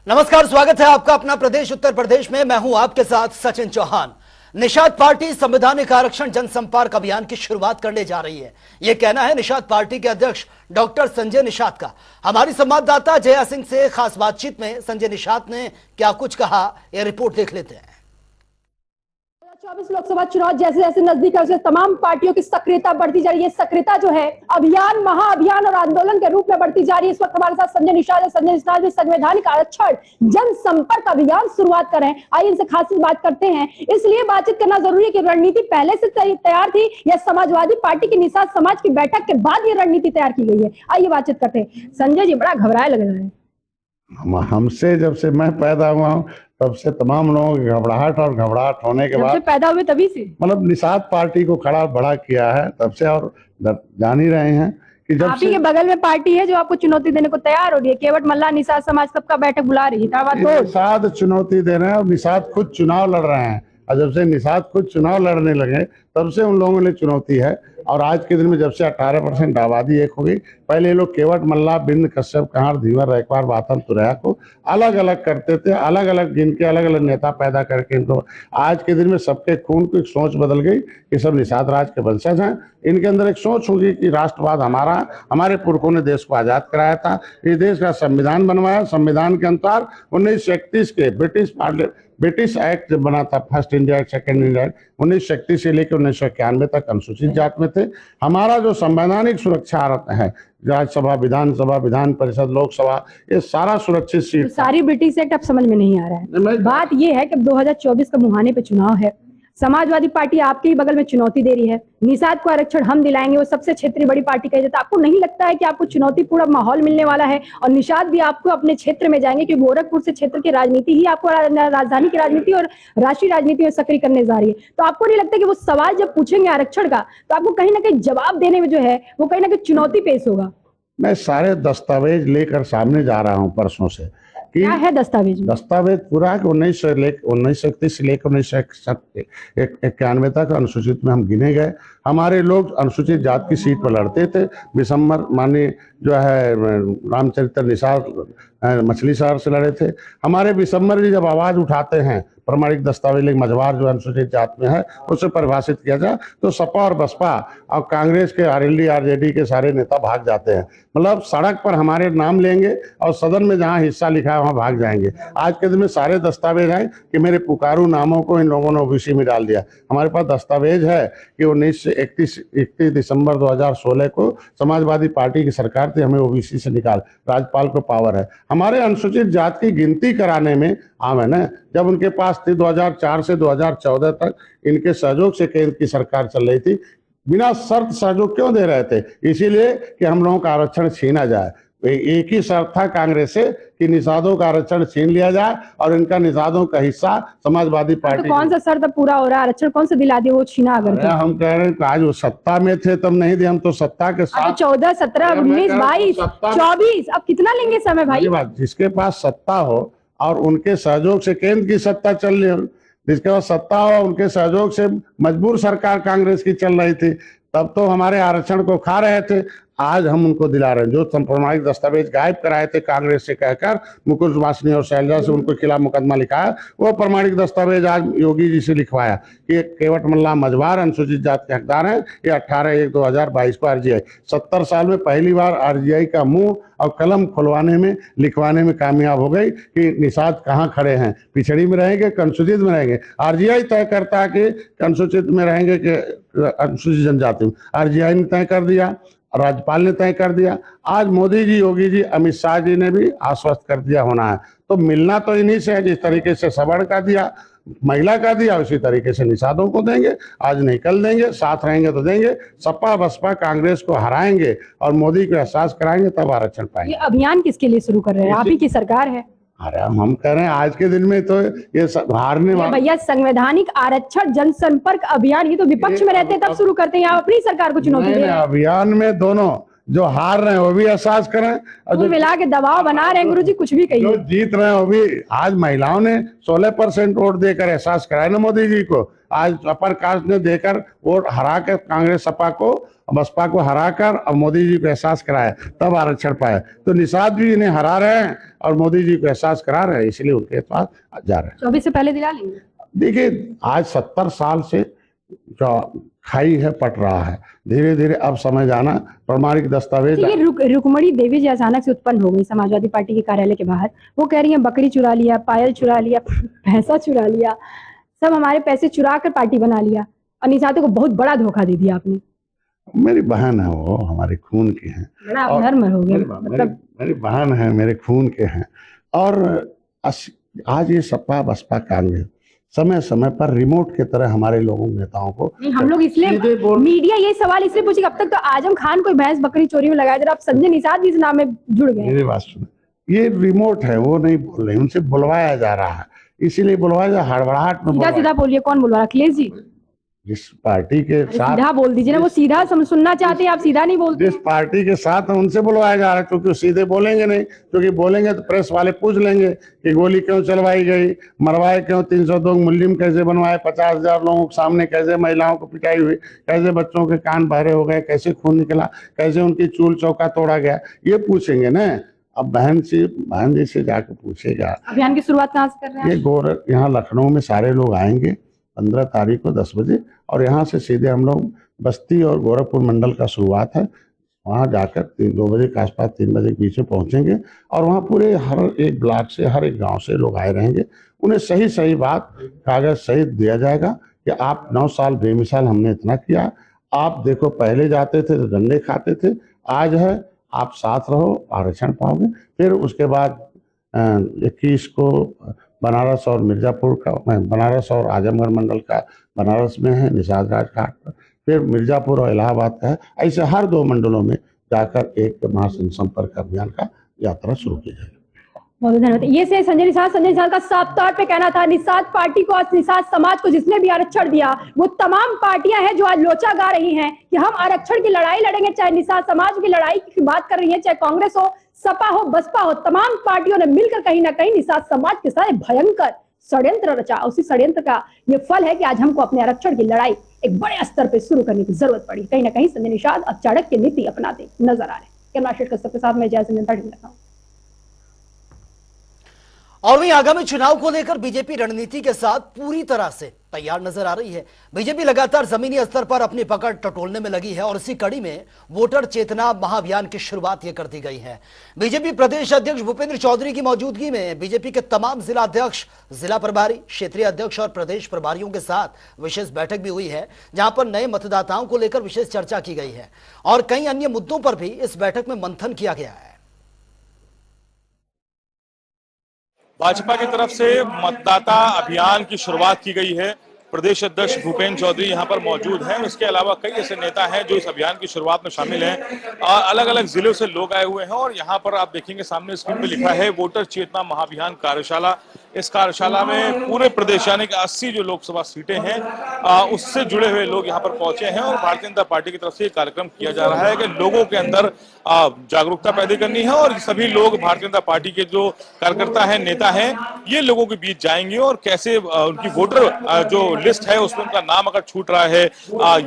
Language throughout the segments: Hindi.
नमस्कार, स्वागत है आपका अपना प्रदेश उत्तर प्रदेश में। मैं हूं आपके साथ सचिन चौहान। निषाद पार्टी संवैधानिक आरक्षण जनसंपर्क अभियान की शुरुआत करने जा रही है, यह कहना है निषाद पार्टी के अध्यक्ष डॉक्टर संजय निषाद का। हमारी संवाददाता जया सिंह से खास बातचीत में संजय निषाद ने क्या कुछ कहा, यह रिपोर्ट देख लेते हैं। 24 लोकसभा चुनाव जैसे जैसे नजदीक है, तमाम पार्टियों की सक्रियता बढ़ती जा रही है। सक्रियता जो है अभियान, महाअभियान और आंदोलन के रूप में बढ़ती जा रही है। इस वक्त हमारे साथ संजय निषाद है। संजय निषाद भी संवैधानिक आरक्षण जनसंपर्क अभियान शुरुआत कर रहे हैं। आइए इनसे खास बात करते हैं। इसलिए बातचीत करना जरूरी है कि रणनीति पहले से तैयार थी या समाजवादी पार्टी की निषाद समाज की बैठक के बाद ये रणनीति तैयार की गई है। आइए बातचीत करते हैं। संजय जी, बड़ा घबराए लग रहा है। हमसे जब से मैं पैदा हुआ हूँ तब से तमाम लोगों की घबराहट होने के बाद पैदा हुए तभी से मतलब निषाद पार्टी को खड़ा बड़ा किया है तब से। और जान ही रहे हैं कि जब आप ही के बगल में पार्टी है जो आपको चुनौती देने को तैयार हो रही है। केवट मल्ला निषाद समाज सबका बैठक बुला रही है। निषाद चुनौती दे रहे हैं और निषाद खुद चुनाव लड़ रहे हैं। और जब से निषाद खुद चुनाव लड़ने लगे तब से उन लोगों ने चुनौती है। और आज के दिन में जब से 18% आबादी एक हो गई, पहले ये लोग केवट मल्ला, बिंद, कश्यप, कहार, धीवर, रैकवार, बाथम, तुरैया को अलग अलग करते थे, अलग अलग गिनके अलग अलग नेता पैदा करके इनको। आज के दिन में सबके खून की एक सोच बदल गई कि सब निषाद राज के वंशज हैं। इनके अंदर एक सोच होगी कि राष्ट्रवाद हमारा, हमारे पुरखों ने देश को आजाद कराया था, इस देश का संविधान बनवाया। संविधान के अनुसार 1931 के ब्रिटिश एक्ट जब बना था, first India act, second India act, 1931 से लेकर 1991 तक अनुसूचित जाति में थे। हमारा जो संवैधानिक सुरक्षा है, राज्यसभा, विधानसभा, विधान परिषद, लोकसभा, ये सारा सुरक्षित सीट। तो सारी ब्रिटिश एक्ट अब समझ में नहीं आ रहा है। बात ये है कि 2024 का मुहाने पे चुनाव है। समाजवादी पार्टी आपके ही बगल में चुनौती दे रही है। निषाद को आरक्षण हम दिलाएंगे, वो सबसे क्षेत्रीय बड़ी पार्टी कही जाता है। आपको नहीं लगता है कि आपको चुनौती पूरा माहौल मिलने वाला है और निषाद भी आपको अपने क्षेत्र में जाएंगे, क्योंकि गोरखपुर से क्षेत्र की राजनीति ही आपको राजधानी की राजनीति और राष्ट्रीय राजनीति में सक्रिय करने जा रही है। तो आपको नहीं लगता कि वो सवाल जब पूछेंगे आरक्षण का तो आपको कहीं ना कहीं जवाब देने में जो है वो कहीं ना कहीं चुनौती पेश होगा? मैं सारे दस्तावेज लेकर सामने जा रहा हूँ परसों से। क्या है दस्तावेज? दस्तावेज पूरा 1931 से लेकर 1991 तक अनुसूचित में हम गिने गए। हमारे लोग अनुसूचित जाति की सीट पर लड़ते थे। विशंबर माननीय जो है रामचरित्र निषाद मछली शहर से लड़े थे। हमारे विशंबर जी जब आवाज उठाते हैं, प्रमाणिक दस्तावेज मझवार जो अनुसूचित जाति में है उसे परिभाषित किया जाए तो सपा और बसपा और कांग्रेस के आरएलडी आरजेडी के सारे नेता भाग जाते हैं। मतलब सड़क पर हमारे नाम लेंगे और सदन में जहां हिस्सा लिखा है वहां भाग जाएंगे। आज के दिन में सारे दस्तावेज हैं कि मेरे पुकारू नामों को इन लोगों ने ओबीसी में डाल दिया। हमारे पास दस्तावेज है कि 31 दिसंबर 2016 को समाजवादी पार्टी की सरकार थी, हमें ओबीसी से निकाल, राज्यपाल को पावर है। हमारे अनुसूचित जाति की गिनती कराने में आम है ना, जब उनके पास थी 2004 से 2014 तक इनके सहयोग से केंद्र की सरकार चल रही थी। बिना शर्त सहयोग क्यों दे रहे थे? इसीलिए कि हम लोगों का आरक्षण छीना जाए। एक ही शर्त था कांग्रेस से कि निषादों का आरक्षण छीन लिया जाए और इनका निषादों का हिस्सा समाजवादी पार्टी। तो कौन सा शर्त पूरा हो रहा है? आरक्षण कौन सा दिला दिया वो छीना? अगर हम कह रहे हैं कि आज वो सत्ता में थे तब नहीं दिए, हम तो सत्ता के साथ 14, 17, 19, 22, 24 अब कितना लेंगे समय भाई? बात जिसके पास सत्ता हो और उनके सहयोग से केंद्र की सत्ता चल रही हो, जिसके पास सत्ता हो उनके सहयोग से मजबूर सरकार कांग्रेस की चल रही थी, तब तो हमारे आरक्षण को खा रहे थे। आज हम उनको दिला रहे हैं। जो प्रमाणिक दस्तावेज गायब कराए थे कांग्रेस से कहकर, मुकुल वासनी और शैलजा से उनको खिलाफ मुकदमा लिखाया, वो प्रमाणिक दस्तावेज आज योगी जी से लिखवाया कि केवट मल्ला मझवार अनुसूचित जाति के हकदार हैं। ये 18/1/2022 को आरजीआई 70 साल में पहली बार आरजीआई का मुंह और कलम खुलवाने में लिखवाने में कामयाब हो गई कि निषाद कहाँ खड़े हैं, पिछड़ी में रहेंगे कि अनुसूचित में रहेंगे। आरजीआई तय करता है कि अनुसूचित में रहेंगे कि अनुसूचित जनजाति में। आरजीआई ने तय कर दिया, राज्यपाल ने तय कर दिया। आज मोदी जी, योगी जी, अमित शाह जी ने भी आश्वस्त कर दिया होना है। तो मिलना तो इन्हीं से है। जिस तरीके से सवर्ण का दिया, महिला का दिया, उसी तरीके से निषादों को देंगे। आज नहीं कल देंगे, साथ रहेंगे तो देंगे। सपा बसपा कांग्रेस को हराएंगे और मोदी को एहसास कराएंगे, तब आरक्षण पाएंगे। ये अभियान किसके लिए शुरू कर रहे हैं? आप ही की सरकार है। अरे हम कह रहे हैं आज के दिन में तो ये हारने वाले भैया संवैधानिक आरक्षण जनसंपर्क अभियान, ये तो विपक्ष में रहते तब शुरू करते हैं। आप अपनी सरकार को चुनौती दे रहे हैं। अभियान में दोनों जो हार रहे हैं वो भी एहसास करें और जो मिला के दबाव बना रहे हैं। गुरु जी कुछ भी कहिए। जो जीत रहे हैं वो भी। आज महिलाओं ने 16% वोट देकर एहसास कराया ना मोदी जी को। आज अपर कास्ट ने देकर वोट हरा कर कांग्रेस सपा को बसपा को हराकर अब मोदी जी को एहसास कराया, तब आरक्षण पाया। तो निषाद भी इन्हें हरा रहे हैं और मोदी जी को एहसास करा रहे हैं, इसलिए उनके पास जा रहे हैं। 24 से पहले दिला लेंगे। देखिए, आज 70 साल से जो खाई है पट रहा है, धीरे धीरे अब समझ आना, प्रमाणिक दस्तावेज। ये रुक्मणी देवी जी अचानक से उत्पन्न हो गई समाजवादी पार्टी के कार्यालय के बाहर। वो कह रही है बकरी चुरा लिया, पायल चुरा लिया, पैसा चुरा लिया, सब हमारे पैसे चुरा कर पार्टी बना लिया, और निषाद को बहुत बड़ा धोखा दे दिया आपने। मेरी बहन है, वो हमारे खून की है, बड़ा अपधर्म हो गया। मतलब मेरी बहन है, मेरे खून के हैं। और आज ये सपा बसपा कांग्रेस समय समय पर रिमोट की तरह हमारे लोगों नेताओं को नहीं, हम लोग इसलिए मीडिया ये सवाल इसलिए पूछेगा, अब तक तो आजम खान कोई भैंस बकरी चोरी में लगाया, जरा आप संजय निषाद भी इस नाम में जुड़ गए। मेरी बात सुनो, ये रिमोट है, वो नहीं बोल रहे, उनसे बुलवाया जा रहा है, इसीलिए बुलवाया जा, हड़बड़ाहट में। सीधा बोलिए, कौन बुलवा रहा? अखिलेश जी? जिस पार्टी के साथ सीधा बोल दीजिए ना, वो सीधा सुनना चाहते हैं, आप सीधा नहीं बोलते। जिस पार्टी के साथ उनसे बुलवाया जा रहा है, क्योंकि सीधे बोलेंगे नहीं, क्योंकि बोलेंगे तो प्रेस वाले पूछ लेंगे कि गोली क्यों चलवाई गई, मरवाए क्यों, 302 मुलिम कैसे बनवाए, 50,000 लोगों के सामने कैसे महिलाओं को पिटाई हुई, कैसे बच्चों के कान बहरे हो गए, कैसे खून निकला, कैसे उनकी चूल चौका तोड़ा गया, ये पूछेंगे ना। अब बहन जी से जाकर पूछेगा। अभियान की शुरुआत कहाँ से कर रहे हैं? ये यहाँ लखनऊ में सारे लोग आएंगे 15 तारीख को 10 बजे, और यहाँ से सीधे हम लोग बस्ती और गोरखपुर मंडल का शुरुआत है, वहाँ जाकर 2 बजे के आसपास 3 बजे के बीच में पहुँचेंगे, और वहाँ पूरे हर एक ब्लॉक से, हर एक गांव से लोग आए रहेंगे। उन्हें सही सही बात कागज सहित दिया जाएगा कि आप 9 साल बेमिसाल हमने इतना किया, आप देखो पहले जाते थे तो डंडे खाते थे, आज है आप साथ रहो, आरक्षण पाओगे। फिर उसके बाद 21 को बनारस और मिर्जापुर का, बनारस और आजमगढ़ मंडल का बनारस में है, निषाद राज घाट पर, फिर मिर्जापुर और इलाहाबाद का है। ऐसे हर 2 मंडलों में जाकर एक महासंपर्क अभियान का यात्रा शुरू की जाएगी। बहुत धन्यवाद। ये से संजय निषाद का साफ तौर पे कहना था, निषाद पार्टी को, निषाद समाज को जिसने भी आरक्षण दिया, वो तमाम पार्टियां हैं जो आज लोचा गा रही हैं कि हम आरक्षण की लड़ाई लड़ेंगे, चाहे निषाद समाज की लड़ाई की बात कर रही है, चाहे कांग्रेस हो, सपा हो, बसपा हो, तमाम पार्टियों ने मिलकर कहीं ना कहीं निषाद समाज के साथ भयंकर षड्यंत्र रचा। उसी षड्यंत्र का ये फल है कि आज हमको अपने आरक्षण की लड़ाई एक बड़े स्तर पर शुरू करने की जरूरत पड़ी। कहीं ना कहीं संजय निषाद अब चाणक्य नीति अपनाते नजर आ रहे हैं। कैमरा शेर के साथ मैं जय सिंह। और वहीं आगामी चुनाव को लेकर बीजेपी रणनीति के साथ पूरी तरह से तैयार नजर आ रही है। बीजेपी लगातार जमीनी स्तर पर अपनी पकड़ टटोलने में लगी है, और इसी कड़ी में वोटर चेतना महाअभियान की शुरुआत ये कर दी गई है। बीजेपी प्रदेश अध्यक्ष भूपेंद्र चौधरी की मौजूदगी में बीजेपी के तमाम जिला अध्यक्ष, जिला प्रभारी, क्षेत्रीय अध्यक्ष और प्रदेश प्रभारियों के साथ विशेष बैठक भी हुई है, जहां पर नए मतदाताओं को लेकर विशेष चर्चा की गई है, और कई अन्य मुद्दों पर भी इस बैठक में मंथन किया गया है। भाजपा की तरफ से मतदाता अभियान की शुरुआत की गई है। प्रदेश अध्यक्ष भूपेंद्र चौधरी यहां पर मौजूद हैं। इसके अलावा कई ऐसे नेता हैं जो इस अभियान की शुरुआत में शामिल हैं। अलग अलग जिलों से लोग आए हुए हैं, और यहां पर आप देखेंगे सामने स्क्रीन पे लिखा है वोटर चेतना महाअभियान कार्यशाला। इस कार्यशाला में पूरे प्रदेश यानी कि 80 जो लोकसभा सीटें हैं उससे जुड़े हुए लोग यहां पर पहुंचे हैं, और भारतीय जनता पार्टी की तरफ से कार्यक्रम किया जा रहा है कि लोगों के अंदर जागरूकता पैदा करनी है, और सभी लोग भारतीय जनता पार्टी के जो कार्यकर्ता हैं, नेता हैं, ये लोगों के बीच जाएंगे और कैसे उनकी वोटर जो लिस्ट है उसमें उनका नाम अगर छूट रहा है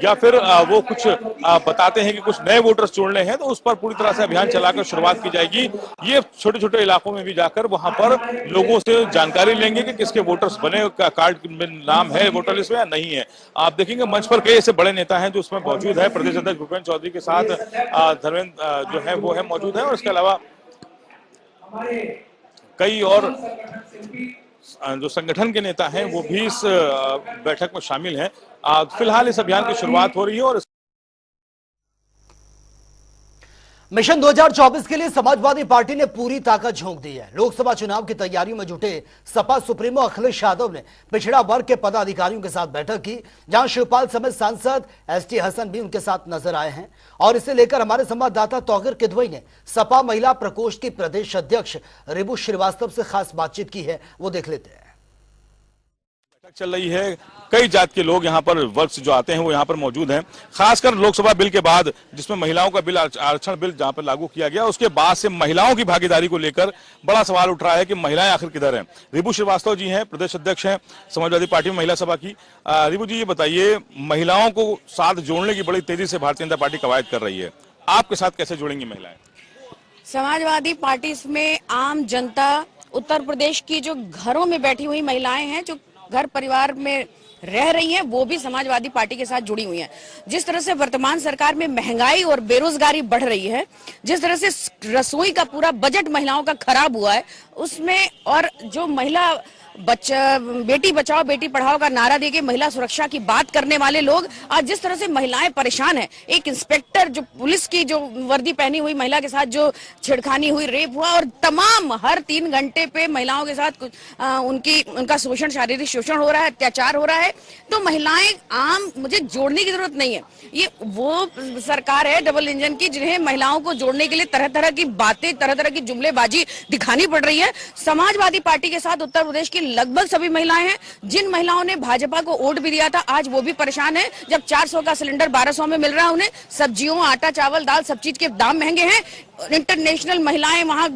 या फिर वो कुछ बताते हैं कि कुछ नए वोटर्स जोड़ने हैं, तो उस पर पूरी तरह से अभियान चलाकर शुरुआत की जाएगी। ये छोटे छोटे इलाकों में भी जाकर वहां पर लोगों से जानकारी लेंगे कि किसके वोटर्स बने, कार्ड में नाम है वोटर लिस्ट में या नहीं है। आप देखेंगे मंच पर कई ऐसे बड़े नेता हैं जो उसमें मौजूद है। प्रदेश अध्यक्ष भूपेंद्र चौधरी के साथ धर्मेंद्र जो है वो है मौजूद है, और इसके अलावा कई और जो संगठन के नेता हैं वो भी इस बैठक में शामिल हैं। फिलहाल इस अभियान की शुरुआत हो रही है, और मिशन 2024 के लिए समाजवादी पार्टी ने पूरी ताकत झोंक दी है। लोकसभा चुनाव की तैयारियों में जुटे सपा सुप्रीमो अखिलेश यादव ने पिछड़ा वर्ग के पदाधिकारियों के साथ बैठक की, जहां शिवपाल समेत सांसद एसटी हसन भी उनके साथ नजर आए हैं। और इसे लेकर हमारे संवाददाता तौकीर किदवई ने सपा महिला प्रकोष्ठ की प्रदेश अध्यक्ष रिबू श्रीवास्तव से खास बातचीत की है, वो देख लेते हैं। बैठक चल रही है, कई जात के लोग यहाँ पर वर्ग से जो आते हैं वो यहाँ पर मौजूद हैं। खासकर लोकसभा बिल के बाद, जिसमें महिलाओं का बिल, आरक्षण बिल जहाँ पर लागू किया गया, उसके बाद से महिलाओं की भागीदारी को लेकर बड़ा सवाल उठ रहा है कि महिलाएं आखिर किधर हैं। रिबू श्रीवास्तव जी हैं, प्रदेश अध्यक्ष हैं समाजवादी पार्टी में महिला सभा की। रिबू जी, ये बताइए, महिलाओं को साथ जोड़ने की बड़ी तेजी से भारतीय जनता पार्टी कवायद कर रही है, आपके साथ कैसे जुड़ेंगी महिलाएं? समाजवादी पार्टी में आम जनता, उत्तर प्रदेश की जो घरों में बैठी हुई महिलाएं हैं, जो घर परिवार में रह रही हैं, वो भी समाजवादी पार्टी के साथ जुड़ी हुई हैं। जिस तरह से वर्तमान सरकार में महंगाई और बेरोजगारी बढ़ रही है, जिस तरह से रसोई का पूरा बजट महिलाओं का खराब हुआ है, उसमें और जो महिला बेटी बचाओ बेटी पढ़ाओ का नारा देके महिला सुरक्षा की बात करने वाले लोग आज जिस तरह से महिलाएं परेशान हैं, एक इंस्पेक्टर जो पुलिस की जो वर्दी पहनी हुई महिला के साथ जो छेड़खानी हुई, रेप हुआ, और तमाम हर 3 घंटे पे महिलाओं के साथ उनका शोषण, शारीरिक शोषण हो रहा है, अत्याचार हो रहा है। तो महिलाएं आम, मुझे जोड़ने की जरूरत नहीं है, ये वो सरकार है डबल इंजन की, जिन्हें महिलाओं को जोड़ने के लिए तरह तरह की बातें, तरह तरह की जुमलेबाजी दिखानी पड़ रही है। समाजवादी पार्टी के साथ उत्तर प्रदेश की लगभग सभी महिलाएं हैं। जिन महिलाओं ने भाजपा को वोट भी दिया था, आज वो भी परेशान है। जब 400 का सिलेंडर 1200 में मिल रहा है उन्हें, सब्जियों, आटा, चावल, दाल, सब चीज के दाम महंगे हैं। इंटरनेशनल महिलाएं वहां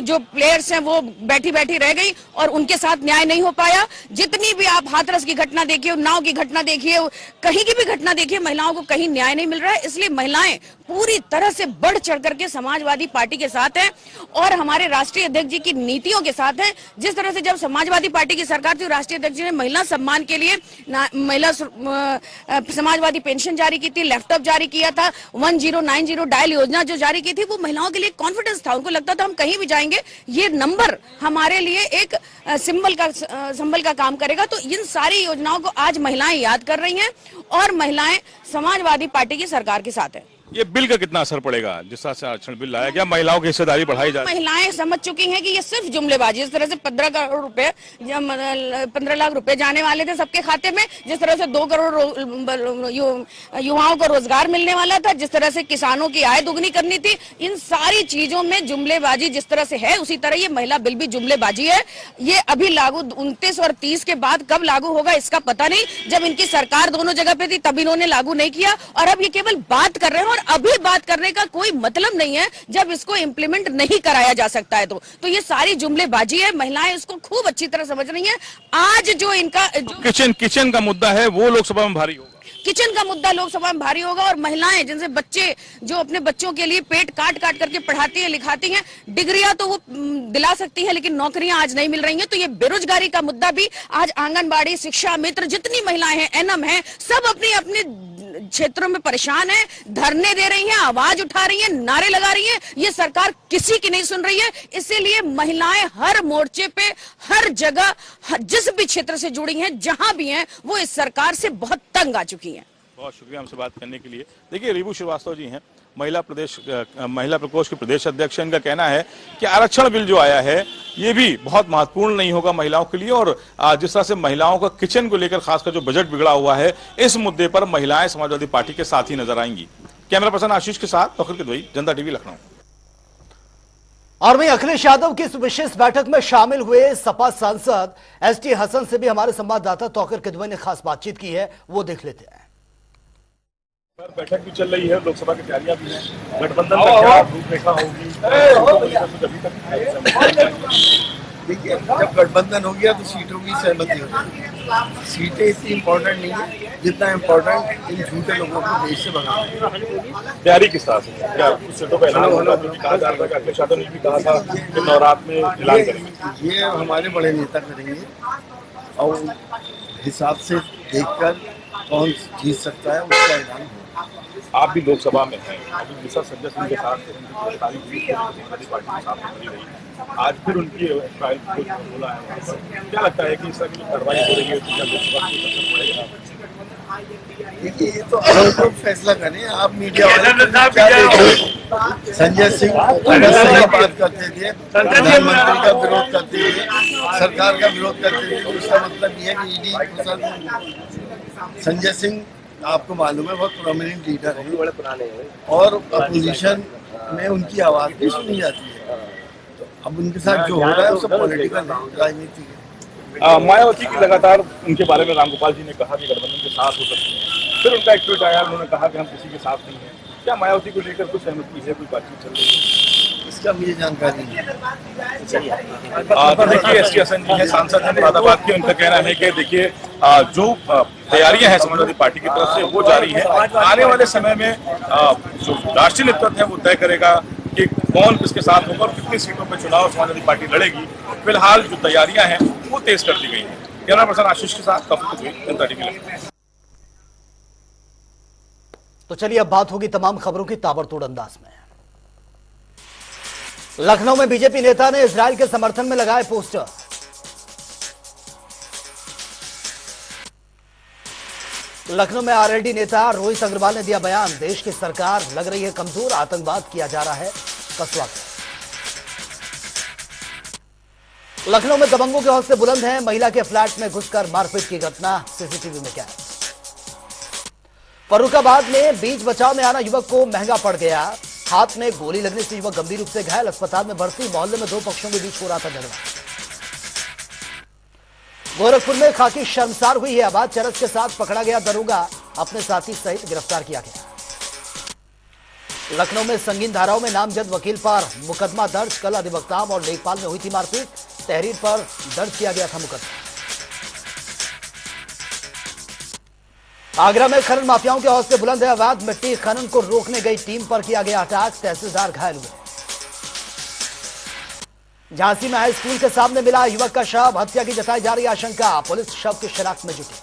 जो प्लेयर्स हैं वो बैठी बैठी रह गई और उनके साथ न्याय नहीं हो पाया। जितनी भी आप हाथरस की घटना देखिए, उन्नाव की घटना देखिए, कहीं की भी घटना देखिए, महिलाओं को कहीं न्याय नहीं मिल रहा है। इसलिए महिलाएं पूरी तरह से बढ़ चढ़ करके समाजवादी पार्टी के साथ हैं और हमारे राष्ट्रीय अध्यक्ष जी की नीतियों के साथ हैं। जिस तरह से जब समाजवादी पार्टी की सरकार थी, राष्ट्रीय अध्यक्ष जी ने महिला सम्मान के लिए महिला समाजवादी पेंशन जारी की थी, लैपटॉप जारी किया था, 1090 डायल योजना जो जारी की थी, वो महिलाओं के लिए कॉन्फिडेंस था। उनको लगता था हम कहीं भी जाएंगे, ये नंबर हमारे लिए एक सिंबल का काम करेगा। तो इन सारी योजनाओं को आज महिलाएं याद कर रही हैं और महिलाएं समाजवादी पार्टी की सरकार के साथ है। ये बिल का कितना असर पड़ेगा जिस तरह से आरक्षण बिल लाया गया, महिलाओं की हिस्सेदारी बढ़ाई जाए? महिलाएं समझ चुकी हैं कि ये सिर्फ जुमलेबाजी। इस तरह से 15 करोड़ रुपए, 15 लाख रुपए जाने वाले थे सबके खाते में, जिस तरह से 2 करोड़ युवाओं को रोजगार मिलने वाला था, जिस तरह से किसानों की आय दुगनी करनी थी, इन सारी चीजों में जुमलेबाजी जिस तरह से है, उसी तरह ये महिला बिल भी जुमलेबाजी है। ये अभी लागू 29 और 30 के बाद कब लागू होगा इसका पता नहीं। जब इनकी सरकार दोनों जगह पे थी तब इन्होंने लागू नहीं किया और अब ये केवल बात कर रहे हैं। और अभी बात करने का कोई मतलब नहीं है जब इसको इंप्लीमेंट नहीं कराया जा सकता है। तो ये सारी जुमलेबाजी है। महिलाएं इसको खूब अच्छी तरह समझ रही हैं। आज जो इनका किचन का मुद्दा है वो लोकसभा में भारी होगा। किचन का मुद्दा लोकसभा में भारी होगा और महिलाएं जिनसे बच्चे जो अपने बच्चों के लिए पेट काट काट करके पढ़ाती हैं, लिखाती हैं, डिग्रियां तो वो दिला सकती हैं लेकिन नौकरियां आज नहीं मिल रही हैं। तो ये बेरोजगारी का मुद्दा भी आज आंगनबाड़ी, शिक्षा मित्र, जितनी महिलाएं हैं, एनएम हैं, सब अपने अपने क्षेत्रों में परेशान है, धरने दे रही हैं, आवाज उठा रही हैं, नारे लगा रही हैं। ये सरकार किसी की नहीं सुन रही है। इसीलिए महिलाएं हर मोर्चे पे, हर जगह, जिस भी क्षेत्र से जुड़ी हैं, जहां भी हैं, वो इस सरकार से बहुत तंग आ चुकी हैं। बहुत शुक्रिया हमसे बात करने के लिए। देखिए, रिबू श्रीवास्तव जी हैं, महिला प्रकोष्ठ के प्रदेश अध्यक्ष। इनका कहना है कि आरक्षण बिल जो आया है ये भी बहुत महत्वपूर्ण नहीं होगा महिलाओं के लिए और जिस तरह से महिलाओं का किचन को लेकर खासकर जो बजट बिगड़ा हुआ है, इस मुद्दे पर महिलाएं समाजवादी पार्टी के साथ ही नजर आएंगी। कैमरा पर्सन आशीष के साथ तौकीर किदवई, जनता टीवी, लखनऊ। और वहीं अखिलेश यादव की इस विशेष बैठक में शामिल हुए सपा सांसद एसटी हसन से भी हमारे संवाददाता तौकीर किदवई ने खास बातचीत की है, वो देख लेते हैं। बैठक भी चल रही है, लोकसभा की तैयारियां भी हैं, गठबंधन का क्या रूपरेखा होगी? देखिए, जब गठबंधन हो गया तो सीटों की सहमति हो जाएगी। सीटें इतनी इम्पोर्टेंट नहीं है जितना इम्पोर्टेंट इन झूठे लोगों को देश से भगाना। तैयारी किस तरह से? क्या कुछ सीटों पर ऐलान होगा? कहा जा रहा था, अखिलेश यादव ने भी कहा था कि नवरात्र में ऐलान करेंगे। ये हमारे बड़े नेता करेंगे और हिसाब से देखकर कौन जीत सकता है उसका ऐलान होगा। आप भी लोकसभा में हैं, अभी मिसा संजय सिंह के साथ गिरफ्तारी हुई, समाजवादी पार्टी के साथ बनी रही, आज फिर उनकी ट्रायल बोला है। क्या लगता है कि इस तरह की कार्रवाई हो रही है तो लोकसभा को असर पड़ेगा? देखिए, ये तो आप लोग फैसला करें। आप मीडिया वाले क्या देखो, संजय सिंह सही बात करते थे, प्रधानमंत्री का विरोध करते थे, सरकार का विरोध करते थे, उसका मतलब ये है कि ईडी संजय सिंह आपको मालूम है बहुत प्रोमिनेंट लीडर है, बड़े पुराने हैं और अपोजिशन में उनकी आवाज भी सुनी जाती है। तो अब उनके साथ जो हो रहा है वो सब पॉलिटिकल राजनीति है। मायावती की लगातार उनके बारे में रामगोपाल जी ने कहा कि गठबंधन के साथ हो सकती है, फिर उनका एक ट्वीट आया, उन्होंने कहा कि हम किसी के साथ नहीं है। क्या मायावती को लेकर कुछ सहमति है, कोई बातचीत चल रही है? इसका मुझे जानकारी नहीं है। देखिए, एसटी हसन जी हैं, सांसद हैं मुरादाबाद के। उनका कहना है कि देखिए जो तैयारियां हैं समाजवादी पार्टी की तरफ से वो जारी है। आने वाले समय में जो राष्ट्रीय नेतृत्व है वो तय करेगा कि कौन किसके साथ होगा और कितनी सीटों पर चुनाव समाजवादी पार्टी लड़ेगी, फिलहाल जो तैयारियां हैं वो तेज कर दी गई हैं। कैमरा पर्सन आशीष के साथ कपूर जनता टीवी। तो चलिए अब बात होगी तमाम खबरों की ताबड़तोड़ अंदाज में। लखनऊ में बीजेपी नेता ने इजराइल के समर्थन में लगाए पोस्टर। लखनऊ में आरएलडी नेता रोहित अग्रवाल ने दिया बयान, देश की सरकार लग रही है कमजोर, आतंकवाद किया जा रहा है कसवा। लखनऊ में दबंगों के हौसले बुलंद हैं, महिला के फ्लैट में घुसकर मारपीट की घटना सीसीटीवी में कैद। फर्रुखाबाद में बीच बचाव में आना युवक को महंगा पड़ गया, हाथ में गोली लगने से युवक गंभीर रूप से घायल, अस्पताल में भर्ती। मोहल्ले में दो पक्षों के बीच हो रहा था झगड़ा। गोरखपुर में खाकी शर्मसार हुई है, अबाध चरस के साथ पकड़ा गया दरोगा, अपने साथी सहित गिरफ्तार किया गया। लखनऊ में संगीन धाराओं में नामजद वकील पर मुकदमा दर्ज, कल अधिवक्ताओं और लेखपाल में हुई थी मारपीट, तहरीर पर दर्ज किया गया था मुकदमा। आगरा में खनन माफियाओं के हौसले बुलंद है, अवैध मिट्टी खनन को रोकने गई टीम पर किया गया अटैक, तहसीलदार घायल हुए। झांसी में हाई स्कूल के सामने मिला युवक का शव, हत्या की जताई जा रही आशंका, पुलिस शव की शिनाख्त में जुटी।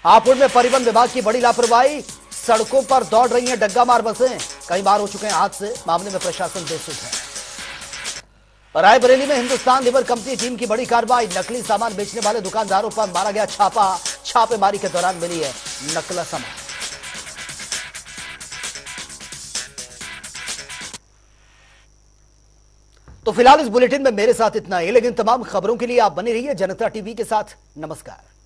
हापुड़ में परिवहन विभाग की बड़ी लापरवाही, सड़कों पर दौड़ रही हैं डग्गा मार बसें, कई बार हो चुके हैं हादसे, मामले में प्रशासन बेसुध है। रायबरेली में हिंदुस्तान लीवर कंपनी टीम की बड़ी कार्रवाई, नकली सामान बेचने वाले दुकानदारों पर मारा गया छापा, छापेमारी के दौरान मिली है नकली सामान। तो फिलहाल इस बुलेटिन में मेरे साथ इतना ही, लेकिन तमाम खबरों के लिए आप बने रहिए जनता टीवी के साथ। नमस्कार।